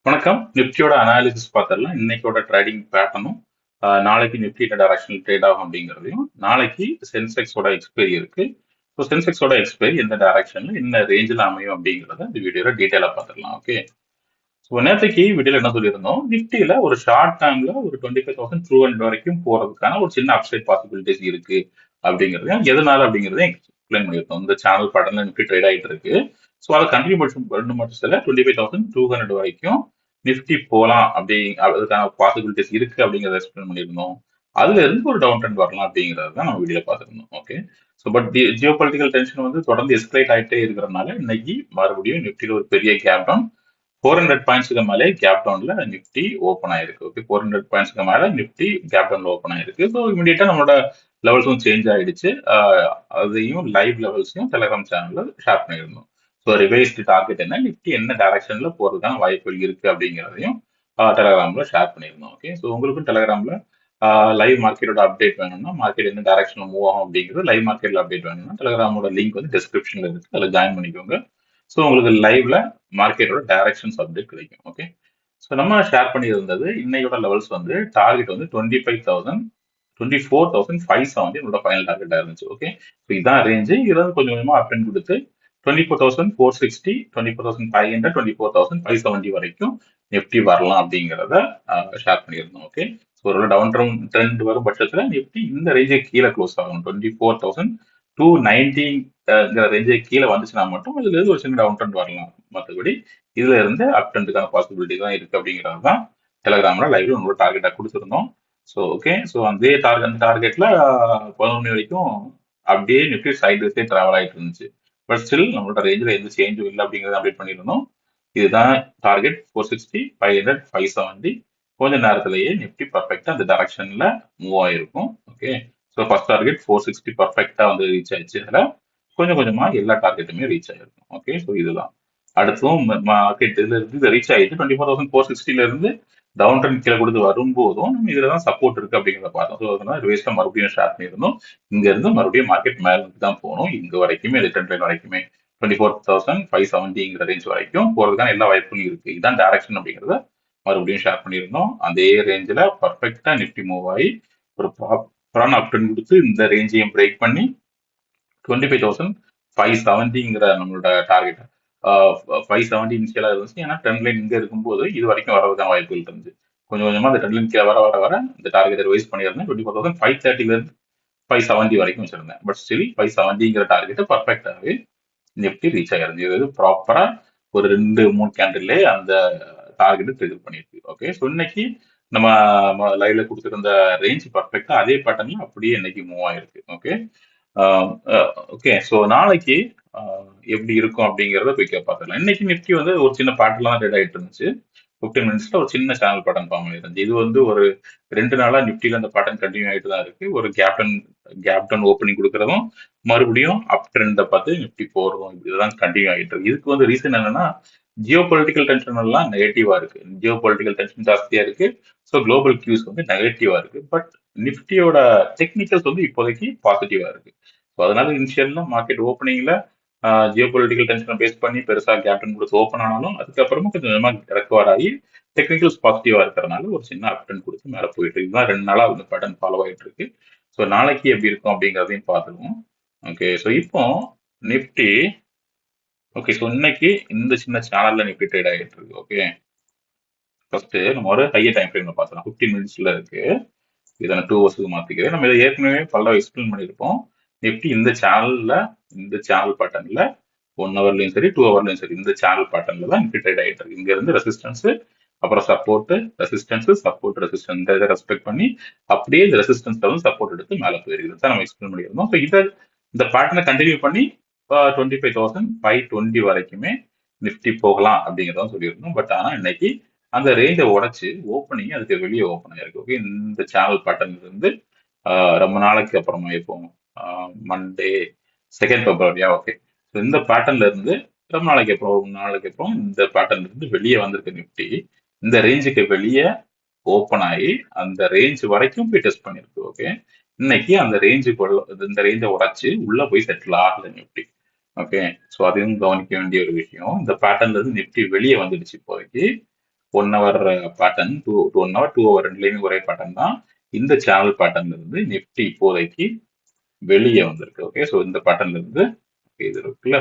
வணக்கம். நிஃப்டியோட அனாலிசிஸ் பார்த்துடலாம். இன்னைக்கோட ட்ரேடிங் பேட்டர்னும் நாளைக்கு நிஃப்டி என்ன டைரக்ஷனல் ட்ரேட் ஆகும் அப்படிங்கிறதையும், நாளைக்கு சென்செக்ஸோட எக்ஸ்பைரி இருக்கு. ஸோ சென்செக்ஸோட எக்ஸ்பைரி எந்த டைரக்ஷன்ல என்ன ரேஞ்சில் அமையும் அப்படிங்கிறத இந்த வீடியோல டீட்டெயிலாக பார்த்துடலாம். ஓகே. ஸோ நேற்றுக்கு வீடியோல என்ன சொல்லியிருந்தோம், நிஃப்டியில ஒரு ஷார்ட் டைம்ல ஒரு 25,200 வரைக்கும் போறதுக்கான ஒரு சின்ன அப்சைட் பாசிபிலிட்டிஸ் இருக்கு அப்படிங்கிறதையும், எதனால அப்படிங்கிறதையும் எக்ஸ்பிளைன் பண்ணியிருந்தோம். இந்த சேனல் பேட்டர்ல நிஃப்டி ட்ரேட் ஆகிட்டு இருக்கு. ஸோ அதை கண்டினியூ பண்ண மட்டும் சில 25,200 வரைக்கும் நிஃப்டி போகலாம் அப்படி அதுக்கான பாசிபிலிட்டிஸ் இருக்கு அப்படிங்கிறத எக்ஸ்பிளைன் பண்ணியிருந்தோம். அதுல இருந்து ஒரு டவுன் ட்ரெண்ட் வரலாம் அப்படிங்கிறத தான் நம்ம வீடியோ பார்த்துருந்தோம். Okay. So but Jio political tension வந்து தொடர்ந்து எஸ்கலேட் ஆகிட்டே இருக்கிறதுனால இன்னைக்கு மறுபடியும் நிஃப்டியில் ஒரு பெரிய கேப் டவுன் 400 பாயிண்ட்ஸ்க்கு மேலே கேப் டவுன்ல நிஃப்டி ஓப்பன் ஆயிருக்கு. ஓகே, 400 பாயிண்ட்ஸ்க்கு மேலே நிஃப்டி கேப் டவுன்ல ஓப்பன் ஆயிருக்கு. ஸோ இமீடியட்டா நம்மளோட லெவல்ஸும் சேஞ்ச் ஆயிடுச்சு. அதையும் லைவ் லெவல்ஸையும் டெலிகிராம் சேனல்ல ஷேர் பண்ணியிருந்தோம். ஸோ ரிவைஸ்டு டார்கெட் என்ன, நிஃப்டி என்ன டைரக்ஷன்ல போறதுக்கான வாய்ப்புகள் இருக்கு அப்படிங்கிறதையும் டெலிகிராம்ல ஷேர் பண்ணியிருந்தோம். ஓகே. ஸோ உங்களுக்கும் டெலிகிராம்ல லைவ் மார்க்கெட்டோட அப்டேட் வேணும்னா, மார்க்கெட் என்ன டைரக்ஷன்ல மூவ் ஆகும் அப்படிங்கிறது லைவ் மார்க்கெட்ல அப்டேட் வேணும்னா டெலிகிராமோட லிங்க் வந்து டிஸ்கிரிப்ஷன்ல இருக்கு, அதில் ஜாயின் பண்ணிக்கோங்க. ஸோ உங்களுக்கு லைவ்ல மார்க்கெட்டோட டைரக்ஷன்ஸ் அப்டேட் கிடைக்கும். ஓகே. ஸோ நம்ம ஷேர் பண்ணியிருந்தது இன்னையோட லெவல்ஸ் வந்து டார்கெட் வந்து 24,570 என்னோட ஃபைனல் டார்கெட்டாக இருந்துச்சு. ஓகே. ஸோ இதான் ரேஞ்சு. இதில் கொஞ்சம் கொஞ்சமாக அப்டன் கொடுத்து 24,460, 24,500, 24,570 வரைக்கும் நிஃப்டி வரலாம் அப்படிங்கிறத ஷேர் பண்ணியிருந்தோம். ஓகே. ஸோ ஒரு டவுன் ட்ரெண்ட் வரும் பட்சத்தில் நிஃப்டி இந்த ரேஞ்சை கீழே க்ளோஸ் ஆகும். 24,290 ரேஞ்சை கீழே வந்துச்சுன்னா மட்டும் இதுல இருந்து ஒரு சின்ன டவுன் ட்ரெண்ட் வரலாம். மற்றபடி இதுல இருந்து அப் ட்ரெண்டுக்கான பாசிபிலிட்டி தான் இருக்கு அப்படிங்கிறது தான் டெலிகிராம்ல லைவ்ல உங்களோட டார்கெட்டா கொடுத்துருந்தோம். So okay. ஸோ அந்த டார்கெட்ல 11 வரைக்கும் அப்படியே நிஃப்டி சைட்ஸே டிராவல் ஆயிட்டு இருந்துச்சு. பட் ஸ்டில் நம்மளோட ரேஞ்சில் எந்த சேஞ்சும் இல்லை அப்படிங்கிறத அப்டேட் பண்ணியிருந்தோம். இதுதான் டார்கெட் 460, 500, 570. கொஞ்ச நேரத்திலேயே நிஃப்டி பர்ஃபெக்டா அந்த டைரக்ஷன்ல மூவ் ஆயிருக்கும். ஓகே. ஸோ ஃபர்ஸ்ட் டார்கெட் 460 பர்ஃபெக்டா வந்து ரீச் ஆயிடுச்சு. இதுல கொஞ்சம் கொஞ்சமா எல்லா டார்கெட்டுமே ரீச் ஆயிருக்கும். ஓகே. ஸோ இதுதான் அடுத்தும் மார்க்கெட் இதுல இருந்து இதை ரீச் ஆயிட்டு 24,460ல இருந்து டவுன் ட்ரெண்ட் கீழே கொடுத்து வரும்போதும் நம்ம இதுல தான் சப்போர்ட் இருக்கு அப்படிங்கிறத பார்த்தோம். ஸோ அதனால ரிவேஸ்ல மறுபடியும் ஷேர் பண்ணியிருந்தோம். இங்க இருந்து மறுபடியும் மார்க்கெட் மேல தான் போகணும். இங்க வரைக்குமே ரிட்டர்ன் ட்ரெண்ட் வரைக்குமே 24,570 ரேஞ்ச் வரைக்கும் போறதுக்கான எல்லா வாய்ப்புகளும் இருக்கு. இதுதான் டைரக்ஷன் அப்படிங்கிறத மறுபடியும் ஷேர் பண்ணியிருந்தோம். அதே ரேஞ்சில் பர்ஃபெக்டா நிஃப்டி மூவ் ஆகி ஒரு ப்ராப்பரான அப் ட்ரெண்ட் கொடுத்து இந்த ரேஞ்சையும் பிரேக் பண்ணி 25,570ங்கிற நம்மளோட டார்கெட் 570 இன்ஷியலா இருந்துச்சு. ஏன்னா ட்ரெண்ட் லைன் இங்க இருக்கும்போது இது வரைக்கும் வரதுக்கான வாய்ப்புகள் இருந்துச்சு. கொஞ்சம் கொஞ்சமா அந்த ட்ரெண்ட் லைன் கீழே வர வர வர இந்த டார்கெட் ரிவைஸ் பண்ணியிருந்தேன். 24,530ல இருந்து 570 வரைக்கும் வச்சிருந்தேன். பட் ஸ்டில் 570ங்கிற டார்கெட் பர்ஃபெக்டாகவே நிஃப்டி ரீச் ஆகிருந்தது. இது ப்ராப்பரா ஒரு 2-3 கேண்டில்லே அந்த டார்கெட் ட்ரிகர் பண்ணிருக்கு. ஓகே. ஸோ இன்னைக்கு நம்ம லைவ்ல கொடுத்துருந்த ரேஞ்ச் பர்ஃபெக்டா அதே பேட்டர்ன்ல அப்படியே இன்னைக்கு மூவ் ஆயிருக்கு. ஓகே. ஓகே. ஸோ நாளைக்கு எப்படி இருக்கும் அப்படிங்கிறத குயிக்கா பார்த்துக்கலாம். இன்னைக்கு நிஃப்டி வந்து ஒரு சின்ன பேட்டர்ல தான் ட்ரேட் ஆயிட்டு இருந்துச்சு. 15 மினிட்ஸ்ல ஒரு சின்ன சேனல் பேட்டர்ன் ஃபார்ம் ஆயிருந்துச்சு. இது வந்து ஒரு 2 நாளா நிஃப்டில அந்த பேட்டர்ன் கண்டினியூ ஆயிட்டு தான் இருக்கு. ஒரு கேப்டன் ஓப்பனிங் கொடுக்கறதும் மறுபடியும் அப் ட்ரெண்டை பார்த்து நிஃப்டி போறதும் இதுதான் கண்டினியூ ஆகிட்டு இருக்கு. இதுக்கு வந்து ரீசன் என்னன்னா, ஜியோ பொலிட்டிக்கல் டென்ஷன் எல்லாம் நெகட்டிவா இருக்கு. ஜியோ பொலிட்டிக்கல் டென்ஷன் ஜாஸ்தியா இருக்கு. ஸோ குளோபல் கியூஸ் வந்து நெகட்டிவா இருக்கு. பட் நிஃப்டியோட டெக்னிக்கல்ஸ் வந்து இப்போதைக்கு பாசிட்டிவா இருக்கு. ஸோ அதனால இனிஷியல்ல மார்க்கெட் ஓப்பனிங்ல ஜியோ பொலிட்டிக்கல் டென்ஷனை பேஸ் பண்ணி பெருசா கேப்டன் கொடுத்து ஓப்பன் ஆனாலும் அதுக்கப்புறமா கொஞ்சம் கொஞ்சமா ரெக்கவர் ஆகி டெக்னிக்கல்ஸ் பாசிட்டிவா இருக்கிறதுனால ஒரு சின்ன அப்டன் கொடுத்து மேல போயிட்டு இருக்கு. இதுதான் 2 நாளா வந்து பேட்டர்ன் ஃபாலோ ஆயிட்டு இருக்கு. ஸோ நாளைக்கு எப்படி இருக்கும் அப்படிங்கிறதையும் பார்த்துருவோம். ஓகே. ஸோ இப்போ நிஃப்டி ஓகே. ஸோ இன்னைக்கு இந்த சின்ன சேனல்ல நிஃப்டி ட்ரேட் ஆகிட்டு இருக்கு. ஓகே. ஃபர்ஸ்ட் நம்ம ஒரு ஹையர் டைம் ஃப்ரேம்ல பார்க்கலாம். 15 மினிட்ஸ்ல இருக்கு. இதை நான் 2 ஹவர்ஸ்க்கு மாத்திக்கிறேன். நம்ம இதை ஏற்கனவே பல எக்ஸ்பிளைன் பண்ணியிருப்போம். நிஃப்டி இந்த சேனல் பேட்டர்ன்ல 1 ஹவர்லயும் சரி 2 ஹவர்லயும் சரி இந்த சேனல் பேட்டர்ன்ல தான் நிஃப்டி ட்ரேட் ஆகிட்டு இருக்கு. இங்க இருந்து ரெசிஸ்டன்ஸ், அப்புறம் சப்போர்ட், ரெசிஸ்டன்ஸ் இதை ரெஸ்பெக்ட் பண்ணி அப்படியே இந்த ரெசிஸ்டன்ஸ்ல வந்து சப்போர்ட் எடுத்து மேல போயிருக்கு. நம்ம எக்ஸ்பிளைன் பண்ணியிருந்தோம். ஸோ இந்த பேட்டர்னை கண்டினியூ பண்ணி 25,520 வரைக்குமே நிஃப்டி போகலாம் அப்படிங்கிறத சொல்லியிருந்தோம். பட் ஆனா இன்னைக்கு அந்த ரேஞ்சை உடைச்சு ஓப்பனிங் அதுக்கு வெளியே ஓப்பன் ஆயிருக்கு. ஓகே. இந்த சேனல் பேட்டர்ன்ல இருந்து ரொம்ப நாளைக்கு அப்புறமா இப்போ மண்டே 2 பிப்ரவரியா. ஓகே. ஸோ இந்த பேட்டர்ன்ல இருந்து ரொம்ப நாளைக்கு அப்புறம் இந்த பேட்டர்ன்ல இருந்து வெளியே வந்திருக்க நிஃப்டி இந்த ரேஞ்சுக்கு வெளியே ஓப்பன் ஆகி அந்த ரேஞ்ச் வரைக்கும் போய் டெஸ்ட் பண்ணிருக்கு. ஓகே. இன்னைக்கு அந்த இந்த ரேஞ்சை உடைச்சு உள்ள போய் செட்டில் ஆகல நிஃப்டி. ஓகே. ஸோ அதையும் கவனிக்க வேண்டிய ஒரு விஷயம். இந்த பேட்டர்ன்ல இருந்து நிஃப்டி வெளியே வந்துடுச்சு இப்போதைக்கு. 1 ஹவர் பேட்டர்ன், 1 ஹவர் 2 ஹவர் ரெண்டுலேயுமே ஒரே பேட்டர்ன் தான். இந்த சேனல் பேட்டர்ன்ல இருந்து நிப்டி இப்போதைக்கு வெளியே வந்திருக்கு. ஓகே, ஸோ இந்த பேட்டர்ன்ல இருந்து இது இருக்குல்ல,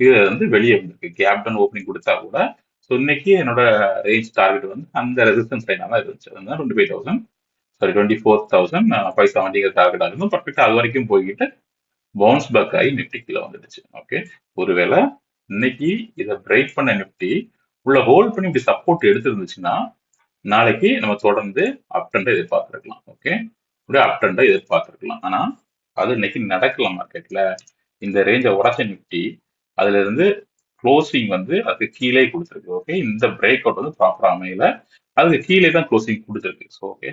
இது வந்து வெளியே வந்திருக்கு. கேப் டவுன் ஓப்பனிங் கொடுத்தா கூட, ஸோ இன்னைக்கு என்னோட ரேஞ்ச் டார்கெட் வந்து அந்த ரெசிஸ்டன்ஸ் லைனாக தான் இருந்துச்சு. அதுதான் 25,000 சாரி 24,570 டார்கெட்டாக இருக்கும். பர்ஃபெக்டாக அது வரைக்கும் போய்கிட்டு பவுன்ஸ் பேக் ஆகி நிப்டி கீழே வந்துடுச்சு. ஓகே, ஒருவேளை இன்னைக்கு இதை பிரேக் பண்ண நிப்டி உள்ள ஹோல்ட் பண்ணி இப்படி சப்போர்ட் எடுத்துருந்துச்சுன்னா நாளைக்கு நம்ம தொடர்ந்து அப் ட்ரெண்டை எதிர்பார்த்துருக்கலாம். ஓகே, ஒரு அப் ட்ரெண்டை எதிர்பார்த்துருக்கலாம். ஆனா அது இன்னைக்கு நடக்கல. மார்க்கெட்ல இந்த ரேஞ்சை உடச்ச நிப்டி அதுல இருந்து க்ளோசிங் வந்து அதுக்கு கீழே கொடுத்துருக்கு. ஓகே, இந்த பிரேக் அவுட் வந்து ப்ராப்பரா அமையல, அதுக்கு கீழே தான் க்ளோசிங் கொடுத்துருக்கு. ஸோ ஓகே,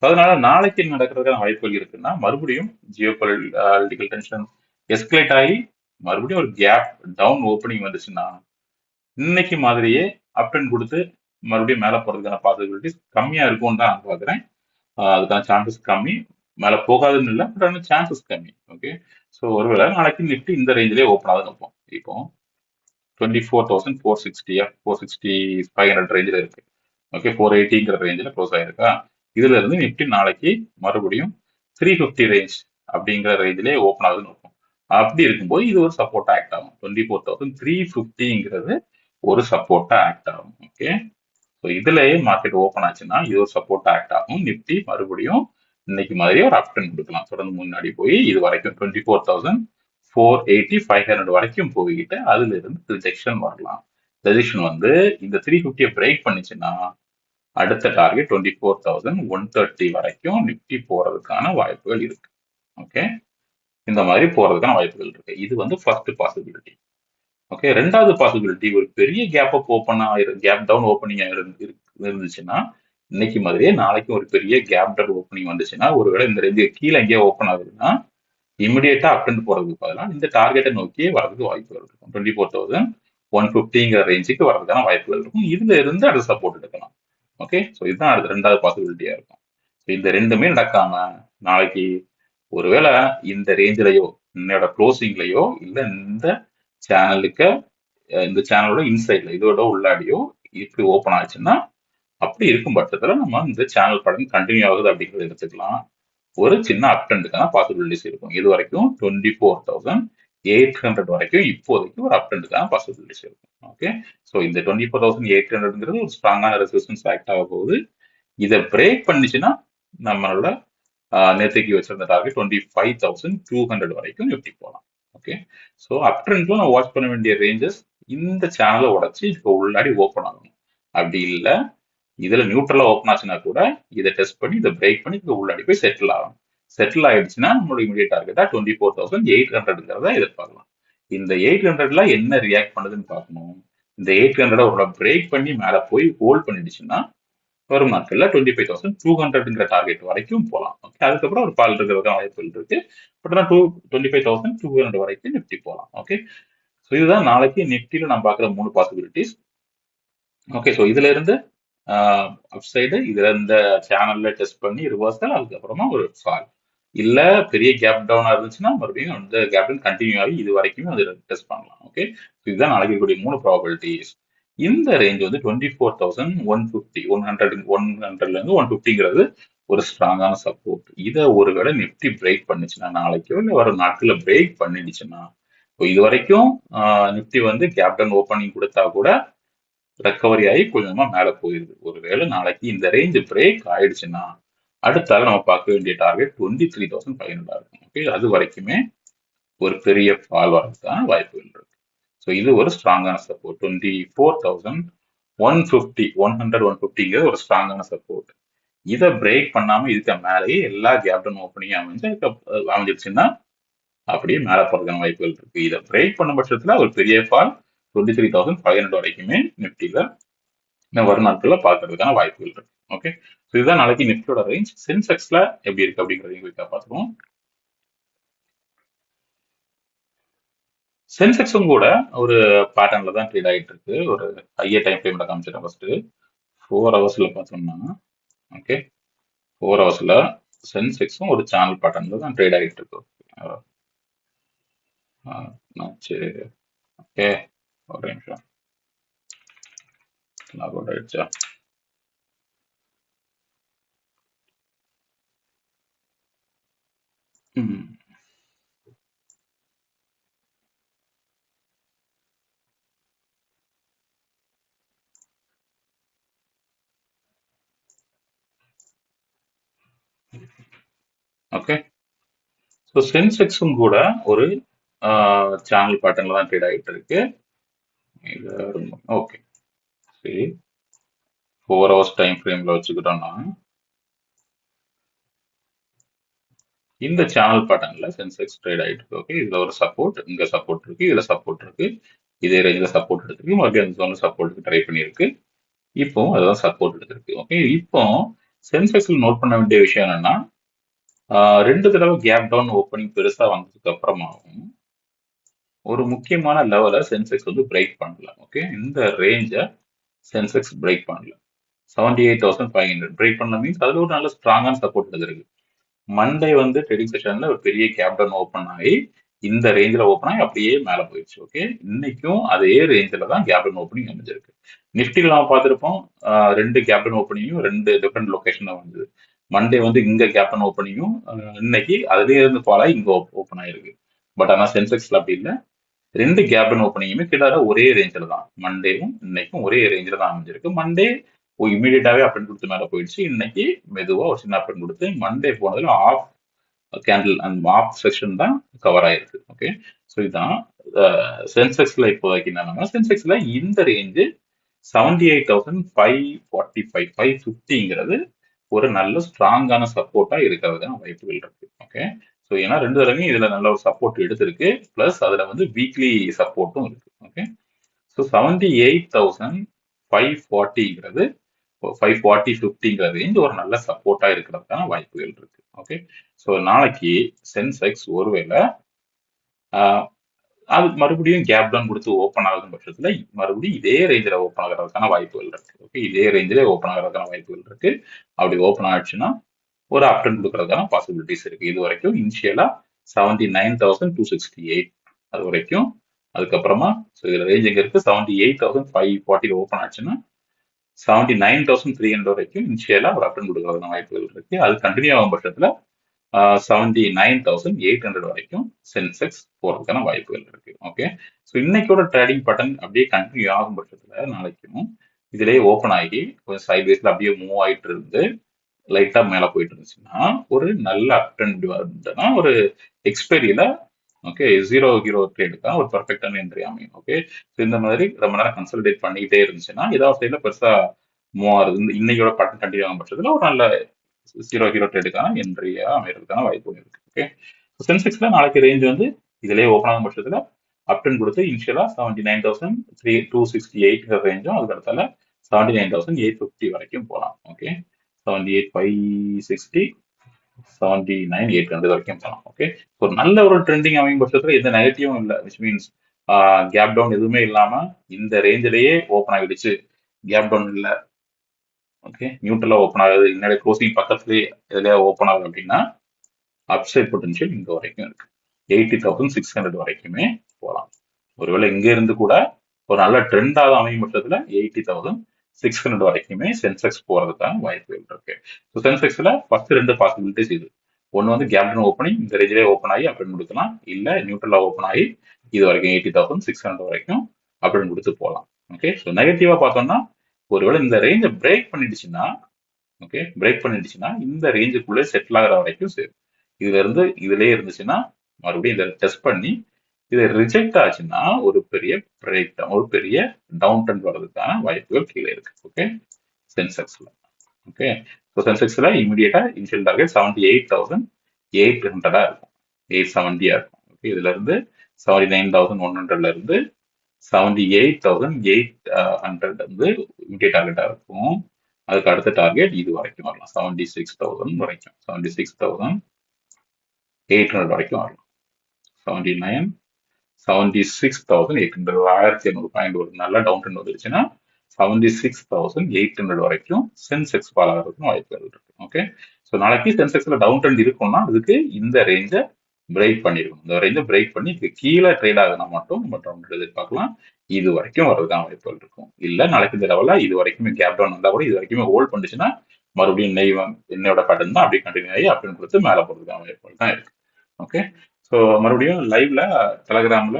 அதனால நாளைக்கு நடக்கிறதுக்கான வாய்ப்புகள் இருக்குன்னா மறுபடியும் ஜியோ பொலிட்டிக்கல் டென்ஷன் எஸ்கலேட் ஆகி மறுபடியும் ஒரு கேப் டவுன் ஓப்பனிங் வந்துச்சுன்னா இன்னைக்கு மாதிரியே அப் ட்ரெண்ட் கொடுத்து மறுபடியும் மேலே போறதுக்கான பாசிபிலிட்டிஸ் கம்மியா இருக்கும்னு தான் நான் பாக்குறேன். அதுக்கான சான்சஸ் கம்மி. மேலே போகாதுன்னு இல்லை, பட் ஆனால் சான்சஸ் கம்மி. ஓகே, ஸோ ஒருவேளை நாளைக்கு நிஃப்டி இந்த ரேஞ்சிலே ஓப்பன் ஆகுதுன்னு வைப்போம். இப்போ 24,460 460 ரேஞ்சில் இருக்கு. ஓகே, 480 ரேஞ்சில் க்ளோஸ் ஆயிருக்கா. இதுல இருந்து நிஃப்டி நாளைக்கு மறுபடியும் 350 ரேஞ்ச் அப்படிங்கிற ரேஞ்சிலே ஓப்பன் ஆகுதுன்னு வைப்போம். அப்படி இருக்கும்போது இது ஒரு சப்போர்ட் ஆக்ட் ஆகும். 24,350 ஒரு சப்போர்ட்டா ஆக்ட் ஆகும். ஓகே, ஸோ இதுலயே மார்க்கெட் ஓப்பன் ஆச்சுன்னா இது ஒரு சப்போர்ட் ஆக்ட் ஆகும். நிஃப்டி மறுபடியும் இன்னைக்கு மாதிரி ஒரு அப் ட்ரெண்ட் கொடுக்கலாம். தொடர்ந்து முன்னாடி போய் இது வரைக்கும் 24,480 500 வரைக்கும் போய்கிட்டு அதுல இருந்து ரிஜெக்ஷன் வரலாம். ரிஜெக்ஷன் வந்து இந்த 350 பிரேக் பண்ணிச்சுன்னா அடுத்த டார்கெட் 24,130 வரைக்கும் நிஃப்டி போறதுக்கான வாய்ப்புகள் இருக்கு. ஓகே, இந்த மாதிரி போறதுக்கான வாய்ப்புகள் இருக்கு. இது வந்து ஃபர்ஸ்ட் பாசிபிலிட்டி. ஓகே, ரெண்டாவது பாசிபிலிட்டி ஒரு பெரிய gap up open gap down opening இருந்துச்சுன்னா இன்னைக்கு மாதிரியே நாளைக்கு ஒரு பெரிய கேப் டவுன் ஓப்பனிங் வந்துச்சுன்னா ஒருவேளை இந்த ரேஞ்சு கீழே எங்கேயோ ஓப்பன் ஆகுதுன்னா இமிடியேட்டா அப்டெண்ட் போறதுக்கு பதிலாக இந்த டார்கெட்டை நோக்கியே வரதுக்கு வாய்ப்புகள் இருக்கும். 24,150 ரேஞ்சுக்கு வரதுக்கான வாய்ப்புகள் இருக்கும். இதுல இருந்து அது சப்போர்ட் எடுக்கலாம். ஓகே, ஸோ இதுதான் அடுத்த ரெண்டாவது பாசிபிலிட்டியா இருக்கும். இந்த ரெண்டுமே நடக்காம நாளைக்கு ஒருவேளை இந்த ரேஞ்சிலையோ என்னோட க்ளோசிங்லயோ இல்ல இந்த சேனலுக்கு இந்த சேனலோட இன்சைட்ல இதோட உள்ளாடியோ இப்படி ஓப்பன் ஆச்சுன்னா அப்படி இருக்கும் பட்சத்துல நம்ம இந்த சேனல் படம் கண்டினியூ ஆகுது அப்படிங்கிறத எடுத்துக்கலாம். ஒரு சின்ன அப் ட்ரெண்டுக்கான பாசிபிலிட்டிஸ் இருக்கும். இது வரைக்கும் 24,800 வரைக்கும் இப்போதைக்கு ஒரு அப் ட்ரெண்டுக்கான பாசிபிலிட்டிஸ் இருக்கும். ஓகே, ஸோ இந்த 24,800ங்கிறது ஒரு ஸ்ட்ராங்கான ரெசிஸ்டன்ஸ் ஆக்ட் ஆக போகுது. இதை பிரேக் பண்ணிச்சுன்னா நம்மளோட நேற்றுக்கு வச்சிருந்த டார்கெட் 25,200 வரைக்கும் நிஃப்டி போகலாம். ஓகே, ஸோ அப் ட்ரெண்ட்ல நான் வாட்ச் பண்ண வேண்டிய ரேஞ்சஸ் இந்த சேனலை உடச்சி இப்போ உள்ளாடி ஓப்பன் ஆகணும். அப்படி இல்லை இதுல நியூட்ரலா ஓப்பன் ஆச்சுன்னா கூட இதை டெஸ்ட் பண்ணி இதை பிரேக் பண்ணி இதை உள்ளாடி போய் செட்டில் ஆகும். செட்டில் ஆயிடுச்சுன்னா நம்மளோட இமீடியட் டார்கெட்டா 24,800ங்கிறத எதிர்பார்க்கலாம். இந்த 800ல என்ன ரியாக்ட் பண்ணுதுன்னு பார்க்கணும். இந்த 800 ஒரு பிரேக் பண்ணி மேல போய் ஹோல்ட் பண்ணிடுச்சுன்னா வரும் நாட்கள்ல 25,200ங்கிற டார்கெட் வரைக்கும் போகலாம். ஓகே, அதுக்கப்புறம் ஒரு பால் இருக்கிறதுக்கான வாய்ப்புகள் இருக்கு. பட் ஆனால் 25,200 வரைக்கும் நிஃப்டி போகலாம். ஓகே, ஸோ இதுதான் நாளைக்கு நிஃப்டியில நான் பார்க்குற 3 பாசிபிலிட்டிஸ். ஓகே, ஸோ இதுல இருந்து அப்சைடு இதுல இந்த சேனல்ல டெஸ்ட் பண்ணி ரிவர்சல், அதுக்கப்புறமா ஒரு ஃபால். இல்ல பெரிய கேப் டவுனா இருந்துச்சுன்னா மறுபடியும் அந்த கேப் டவுன் கண்டினியூ ஆகி இது வரைக்கும் அது டெஸ்ட் பண்ணலாம். ஓகே, இதுதான் நாளைக்கு இருக்கக்கூடிய 3 ப்ராபபிலிட்டிஸ். இந்த ரேஞ்ச் வந்து 24,150 100ல இருந்து 150ங்கிறது ஒரு ஸ்ட்ராங்கான சப்போர்ட். இதை ஒருவேளை நிஃப்டி பிரேக் பண்ணுச்சுன்னா நாளைக்கோ இல்லை வர நாட்கள்ல பிரேக் பண்ணிடுச்சுன்னா இது வரைக்கும் நிஃப்டி வந்து கேப் டவுன் ஓப்பனிங் கொடுத்தா கூட ரெக்கவரி ஆகி கொஞ்சமா மேல போயிருது. ஒருவேளை நாளைக்கு இந்த ரேஞ்ச் பிரேக் ஆயிடுச்சுன்னா அடுத்தாக நம்ம பார்க்க வேண்டிய டார்கெட் 23,500 இருக்கும். ஓகே, அது வரைக்குமே ஒரு பெரிய ஃபால் வரதுக்கான வாய்ப்புகள் இருக்கு. ஸோ இது ஒரு ஸ்ட்ராங்கான சப்போர்ட். 24,150 100-150ங்கிறது ஒரு ஸ்ட்ராங்கான சப்போர்ட். இதை பிரேக் பண்ணாம இதுக்கு மேலேயே எல்லா கேப் டவுன் ஓப்பனிங் அமைஞ்சிருச்சுன்னா அப்படியே மேல போறதுக்கான வாய்ப்புகள் இருக்கு. இதை பிரேக் பண்ண பட்சத்துல ஒரு பெரிய ஃபால் 23,500 வரைக்குமே நிஃப்டியில வரும் நாட்கள்ல பார்க்கறதுக்கான வாய்ப்புகள் இருக்கு. ஓகே, இதுதான் நாளைக்கு நிஃப்டியோட ரேஞ்ச். சென்செக்ஸ்ல எப்படி இருக்கு அப்படிங்கறதையும் குயிக்கா பார்த்துருவோம். சென்செக்ஸும் கூட ஒரு பேட்டர்ன்ல தான் ட்ரேட் ஆகிட்டு இருக்கு. ஒரு ஹையர் டைம் ஃப்ரேம்ல காமிச்சிட்டேன். ஃபர்ஸ்ட் 4 ஹவர்ஸ்ல பார்த்தோம்னா, ஓகே 4 ஹவர்ஸ்ல சென்செக்ஸும் ஒரு சேனல் பேட்டர்ன்ல தான் ட்ரேட் ஆகிட்டு இருக்கு. சரி, ஓகே ஒரு நிமிஷம் லாக் அவுட் ஆயிடுச்சா? ம். ஓகே. ஸோ சென்செக்ஸும் கூட ஒரு சேனல் பேட்டர்ன்ல தான் ட்ரேட் ஆகிட்டு இருக்கு. ஓகே, சரி. 4 hours டைம் ஃப்ரேம்ல வச்சுக்கிட்டோம்னா இந்த சேனல் பேட்டர்ன்ல சென்செக்ஸ் ட்ரேட் ஆகிட்டு இருக்கு. ஓகே, இதுல ஒரு சப்போர்ட், இங்க சப்போர்ட் இருக்கு, இதுல சப்போர்ட் இருக்கு, இதே ரேஞ்சில் சப்போர்ட் எடுத்திருக்கு, மறுபடியும் அந்த ஜோன்ல சப்போர்ட்டுக்கு ட்ரை பண்ணியிருக்கு. இப்போ அதான் சப்போர்ட் எடுத்திருக்கு. ஓகே, இப்போ சென்செக்ஸ்ல நோட் பண்ண வேண்டிய விஷயம் என்னன்னா, 2 தடவை கேப் டவுன் ஓப்பனிங் பெருசா வந்ததுக்கு அப்புறமாவும் ஒரு முக்கியமான லெவலை சென்செக்ஸ் வந்து பிரேக் பண்ணல. ஓகே, இந்த ரேஞ்சை சென்செக்ஸ் பிரேக் பண்ணல. 78,500 பிரேக் பண்ண மீன்ஸ் அதுல ஒரு நல்ல ஸ்ட்ராங்கான சப்போர்ட் எடுத்திருக்கு. மண்டே வந்து ட்ரேடிங் செஷன்ல ஒரு பெரிய கேப் டவுன் ஓப்பன் ஆகி இந்த ரேஞ்சில் ஓப்பன் ஆகி அப்படியே மேலே போயிடுச்சு. ஓகே, இன்னைக்கும் அதே ரேஞ்சில் தான் கேப் டவுன் ஓப்பனிங் அமைஞ்சிருக்கு. நிஃப்டியில் நம்ம பார்த்துருப்போம், 2 கேப் டவுன் ஓப்பனிங்கும் 2 டிஃப்ரெண்ட் லொகேஷன் தான் வந்தது. மண்டே வந்து இங்க கேப் டவுன் ஓப்பனிங்கும் இன்னைக்கு அதுலேயே இருந்து ஃபாலோ ஆகி இங்க ஓப்பன் ஆயிருக்கு. பட் ஆனால் சென்செக்ஸ்ல அப்படி இல்லை. 2 கேப் டவுன் ஓப்பனிங்குமே கிட்டத்தட்ட ஒரே ரேஞ்சில் தான், மண்டேவும் இன்னைக்கும் ஒரே ரேஞ்சில் தான் அமைஞ்சிருக்கு. மண்டே இமீடியட்டாவே அப்டன் கொடுத்து மேலே போயிடுச்சு. இன்னைக்கு மெதுவா ஒரு சின்ன அப்டன் கொடுத்து மண்டே போனதுல of candle and of section தான் கவர் ஆயிருக்கு. ஓகே, ஸோ இதுதான் சென்செக்ஸ்ல இப்போதைக்கு என்னன்னா, சென்செக்ஸ்ல இந்த ரேஞ்சு 78,545 550ங்கிறது ஒரு நல்ல ஸ்ட்ராங்கான சப்போர்ட்டா இருக்கிறதுக்கான வாய்ப்புகள் இருக்கு. ஓகே, ஸோ ஏன்னா 2 தடவையும் இதுல நல்ல ஒரு சப்போர்ட் எடுத்திருக்கு, பிளஸ் அதுல வந்து வீக்லி சப்போர்ட்டும் இருக்கு. ஓகே, ஸோ 78,540ங்கிறது 540 50ங்கிற ரேஞ்ச் ஒரு நல்ல சப்போர்ட்டா இருக்கிறதுக்கான வாய்ப்புகள் இருக்கு. ஓகே, ஸோ நாளைக்கு சென்செக்ஸ் ஒருவேளை அது மறுபடியும் கேப் டவுன் கொடுத்து ஓப்பன் ஆகும் பட்சத்துல மறுபடியும் இதே ரேஞ்சில் ஓப்பன் ஆகிறதுக்கான வாய்ப்புகள் இருக்கு. ஓகே, இதே ரேஞ்சிலே ஓப்பன் ஆகிறதுக்கான வாய்ப்புகள் இருக்கு. அப்படி ஓப்பன் ஆயிடுச்சுன்னா ஒரு அப்டன் கொடுக்கறதுக்கான பாசிபிலிட்டிஸ் இருக்கு. இது வரைக்கும் இனிஷியலா 79,268 அது வரைக்கும். அதுக்கப்புறமா இதுல ரேஞ்ச் எங்க இருக்கு, 78,540 ஓப்பன் ஆச்சுன்னா 79,300 வரைக்கும் இனிஷியலா ஒரு அப்டன் கொடுக்கறதுக்கான வாய்ப்புகள் இருக்கு. அது கண்டினியூ ஆகும் பட்சத்துல 79,800 வரைக்கும் சென்செக்ஸ் போறதுக்கான வாய்ப்புகள் இருக்கு. ஓகே, ஸோ இன்னைக்கோட ட்ரேடிங் பட்டன் அப்படியே கண்டினியூ ஆகும் பட்சத்துல நாளைக்கும் இதுலயே ஓப்பன் ஆகி கொஞ்சம் சைட் வேஸ்ல அப்படியே மூவ் ஆயிட்டு இருந்து லைட்டா மேல போயிட்டு இருந்துச்சுன்னா ஒரு நல்ல அப்டெண்ட் வந்துன்னா ஒரு எக்ஸ்பெரியில ஓகே 0 ட்ரேடுக்கான ஒரு பர்ஃபெக்டான என்ட்ரி அமையும். ஓகே, ஸோ இந்த மாதிரி ரொம்ப நேரம் கன்சல்டேட் பண்ணிக்கிட்டே இருந்துச்சுன்னா ஏதாவது சைட்ல பெருசா மூவ் ஆகுது, இன்னையோட பட்டன் கண்டினியூ ஆகும் பட்சத்துல ஒரு நல்ல 0 ட்ரேடுக்கான என்ட்ரியா அமைறதுக்கான வாய்ப்பு இருக்கு. ஓகே, சென்செக்ஸ்ல நாளைக்கு ரேஞ்ச் வந்து இதுலயே ஓப்பன் ஆகும் பட்சத்துல அப்டன் கொடுத்து இனிஷியலா 79,268 ரேஞ்சும் அதுக்கு அடுத்தால 79,850 வரைக்கும் போகலாம். ஓகே, 78,560 79,800 வரைக்கும் போகலாம். ஓகே, ஒரு நல்ல ஒரு ட்ரெண்டிங் அமையும் பட்சத்துல எந்த நெகட்டிவும் இல்லை, விச் மீன்ஸ் கேப் டவுன் எதுவுமே இல்லாம இந்த ரேஞ்சிலேயே ஓப்பன் ஆகிடுச்சு, கேப் டவுன் இல்லை, ஓகே நியூட்ரலா ஓப்பன் ஆகுது, என்னுடைய க்ளோசிங் பக்கத்துலேயே இதுலயே ஓப்பன் ஆகுது அப்படின்னா அப்சைட் பொட்டன்ஷியல் இங்க வரைக்கும் இருக்கு. 80,600 வரைக்குமே போகலாம். ஒருவேளை இங்க இருந்து கூட ஒரு நல்ல ட்ரெண்டாக அமையும் பட்சத்துல 80,600 வரைக்குமே சென்செக்ஸ் போறதுக்கான வாய்ப்புகள் இருக்கு. ஸோ சென்செக்ஸ்ல ஃபர்ஸ்ட் 2 பாசிபிலிட்டிஸ் இது. ஒன்னு வந்து கேப் டவுன் ஓப்பனிங் இந்த ரேஞ்சிலே ஓப்பன் ஆகி அப்படின்னு கொடுக்கலாம், இல்ல நியூட்ரலா ஓப்பன் ஆகி இது வரைக்கும் 80,600 வரைக்கும் அப்படின்னு கொடுத்து போகலாம். ஓகே, ஸோ நெகட்டிவா பார்த்தோம்னா ஒருவேளை இந்த ரேஞ்சை பிரேக் பண்ணிடுச்சுன்னா, ஓகே பிரேக் பண்ணிடுச்சுன்னா இந்த ரேஞ்சுக்குள்ளே செட்டில் ஆகிற வரைக்கும் சரி, இதுல இருந்து இதுலயே இருந்துச்சுன்னா மறுபடியும் இதை டெஸ்ட் பண்ணி இது ரிஜெக்ட் ஆச்சுன்னா ஒரு பெரிய பிரேக் டவுன், ஒரு பெரிய டவுன் ட்ரெண்ட் வர்றதுக்கான வாய்ப்புகள் கீழே இருக்கு. ஓகே, சென்செக்ஸ்ல. ஓகே, ஸோ சென்செக்ஸ்ல இமீடியட்டா இனிஷியல் டார்கெட் 78,800 இருக்கும், 870 இருக்கும். ஓகே, இதுல இருந்து 79,100ல இருந்து 78,800 வந்து இமீடியட் டார்கெட்டா இருக்கும். அதுக்கு அடுத்த டார்கெட் இது வரைக்கும் வரலாம், 76,000 வரைக்கும், 76,800 வரைக்கும் வரலாம். 79 76,800 1,500 பாயிண்ட் ஒரு நல்ல டவுன் ட்ரெண்ட் வந்துருச்சுன்னா 76,800 வரைக்கும் சென்செக்ஸ் ஃபால் ஆகிறதுக்கும் வாய்ப்புகள் இருக்கு. ஓகே, ஸோ நாளைக்கு சென்செக்ஸ்ல டவுன் ட்ரெண்ட் இருக்கும்னா அதுக்கு இந்த ரேஞ்சை பிரேக் பண்ணிருக்கணும். இந்த ரேஞ்சை பிரேக் பண்ணி கீழே ட்ரேட் ஆகுனா மட்டும் நம்ம டவுன் ட்ரெண்ட் எதிர்பார்க்கலாம். இது வரைக்கும் வரதுக்கான வாய்ப்புகள் இருக்கும். இல்ல நாளைக்கு இந்த லெவலில் இது வரைக்குமே கேப் டவுன் வந்தா கூட இது வரைக்குமே ஹோல்ட் பண்ணுச்சுன்னா மறுபடியும் என்னோட பேட்டர்ன் தான் அப்படியே கண்டினியூ ஆகி அப்படின்னு கொடுத்து மேலே போறதுக்கான வாய்ப்புகள் தான் இருக்கு. ஓகே. ஸோ மறுபடியும் லைவ்ல டெலகிராம்ல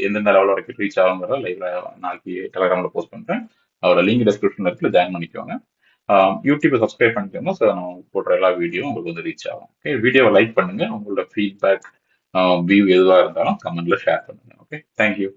எந்தெந்த லெவல் வரைக்கும் ரீச் ஆகுங்கிறத லைவ்ல நாளைக்கு டெலகிராம்ல போஸ்ட் பண்றேன். அதோட லிங்க் டிஸ்கிரிப்ஷன்ல இருக்கு, ஜாயின் பண்ணிக்கோங்க. யூடியூப்பை சப்ஸ்கிரைப் பண்ணிக்கோங்க. ஸோ நம்ம போடுற எல்லா வீடியோ உங்களுக்கு வந்து ரீச் ஆகும். ஓகே, வீடியோவை லைக் பண்ணுங்க. உங்களோட ஃபீட்பேக் வியூ எதுவாக இருந்தாலும் கமெண்ட்ல ஷேர் பண்ணுங்க. Okay, thank you.